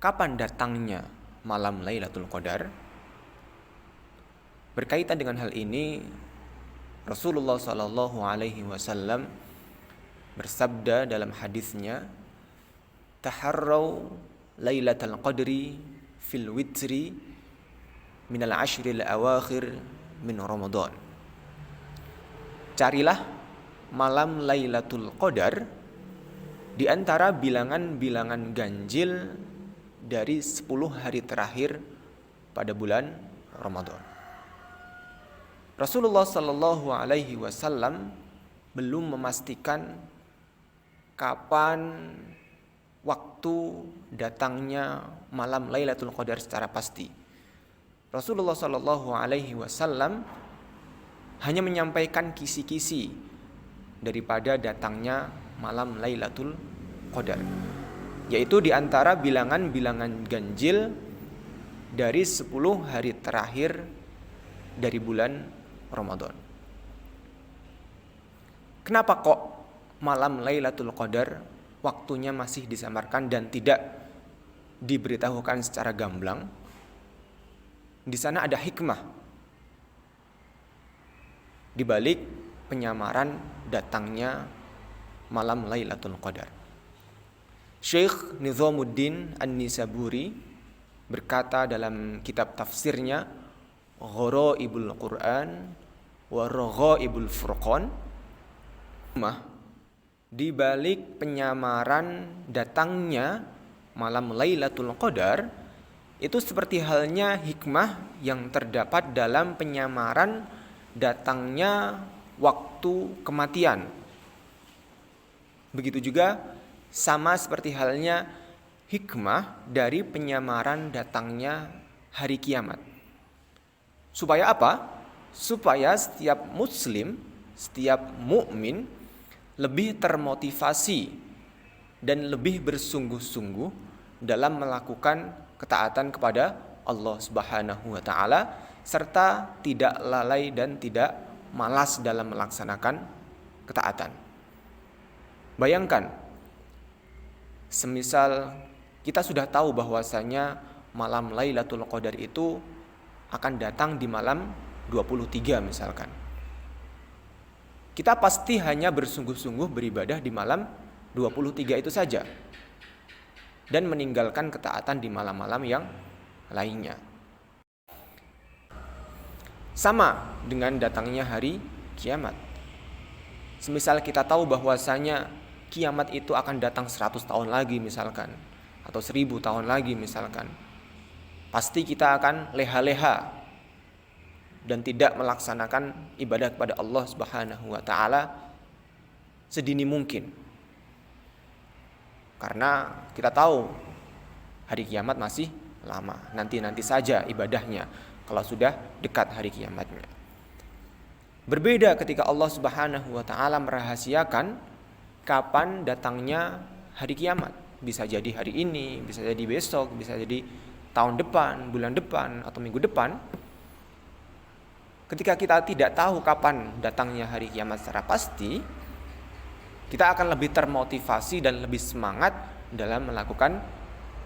kapan datangnya malam Lailatul Qadar? Berkaitan dengan hal ini, Rasulullah Shallallahu Alaihi Wasallam bersabda dalam hadisnya, "Taharrau Lailatul Qadri fil witri minal ashril awakhir min Ramadan." Carilah malam Lailatul Qadar di antara bilangan-bilangan ganjil dari 10 hari terakhir pada bulan Ramadan. Rasulullah Shallallahu Alaihi Wasallam belum memastikan kapan waktu datangnya malam Lailatul Qadar secara pasti. Rasulullah Shallallahu Alaihi Wasallam hanya menyampaikan kisi-kisi daripada datangnya malam Lailatul Qadar, yaitu di antara bilangan-bilangan ganjil dari 10 hari terakhir dari bulan Ramadan. Kenapa kok malam Lailatul Qadar waktunya masih disamarkan dan tidak diberitahukan secara gamblang? Di sana ada hikmah di balik penyamaran datangnya malam Lailatul Qadar. Syekh Nizamuddin An-Nisaburi berkata dalam kitab tafsirnya Gharaibul Quran wa Raghaibul Furqan, di balik penyamaran datangnya malam Lailatul Qadar itu seperti halnya hikmah yang terdapat dalam penyamaran datangnya waktu kematian. Begitu juga sama seperti halnya hikmah dari penyamaran datangnya hari kiamat. Supaya apa? Supaya setiap muslim, setiap mukmin lebih termotivasi dan lebih bersungguh-sungguh dalam melakukan ketaatan kepada Allah Subhanahu wa taala serta tidak lalai dan tidak malas dalam melaksanakan ketaatan. Bayangkan, semisal kita sudah tahu bahwasanya malam Lailatul Qadar itu akan datang di malam 23 misalkan. Kita pasti hanya bersungguh-sungguh beribadah di malam 23 itu saja dan meninggalkan ketaatan di malam-malam yang lainnya. Sama dengan datangnya hari kiamat. Semisal kita tahu bahwasanya kiamat itu akan datang 100 tahun lagi misalkan, atau 1000 tahun lagi misalkan, pasti kita akan leha-leha dan tidak melaksanakan ibadah kepada Allah Subhanahu wa taala sedini mungkin. Karena kita tahu hari kiamat masih lama, nanti saja ibadahnya kalau sudah dekat hari kiamatnya. Berbeda ketika Allah Subhanahu wa taala merahasiakan kapan datangnya hari kiamat. Bisa jadi hari ini, bisa jadi besok, bisa jadi tahun depan, bulan depan, atau minggu depan. Ketika kita tidak tahu kapan datangnya hari kiamat secara pasti, kita akan lebih termotivasi dan lebih semangat dalam melakukan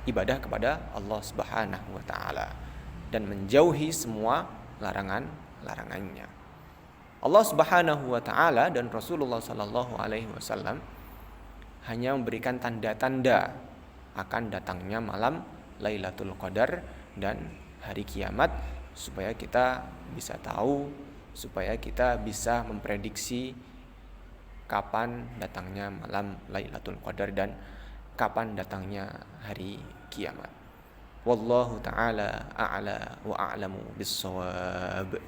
ibadah kepada Allah Subhanahu wa taala dan menjauhi semua larangan-larangannya. Allah Subhanahu wa taala dan Rasulullah sallallahu alaihi wasallam hanya memberikan tanda-tanda akan datangnya malam Lailatul Qadar dan hari kiamat supaya kita bisa tahu, supaya kita bisa memprediksi kapan datangnya malam Lailatul Qadar dan kapan datangnya hari kiamat. Wallahu ta'ala a'la wa a'lamu bis-shawab.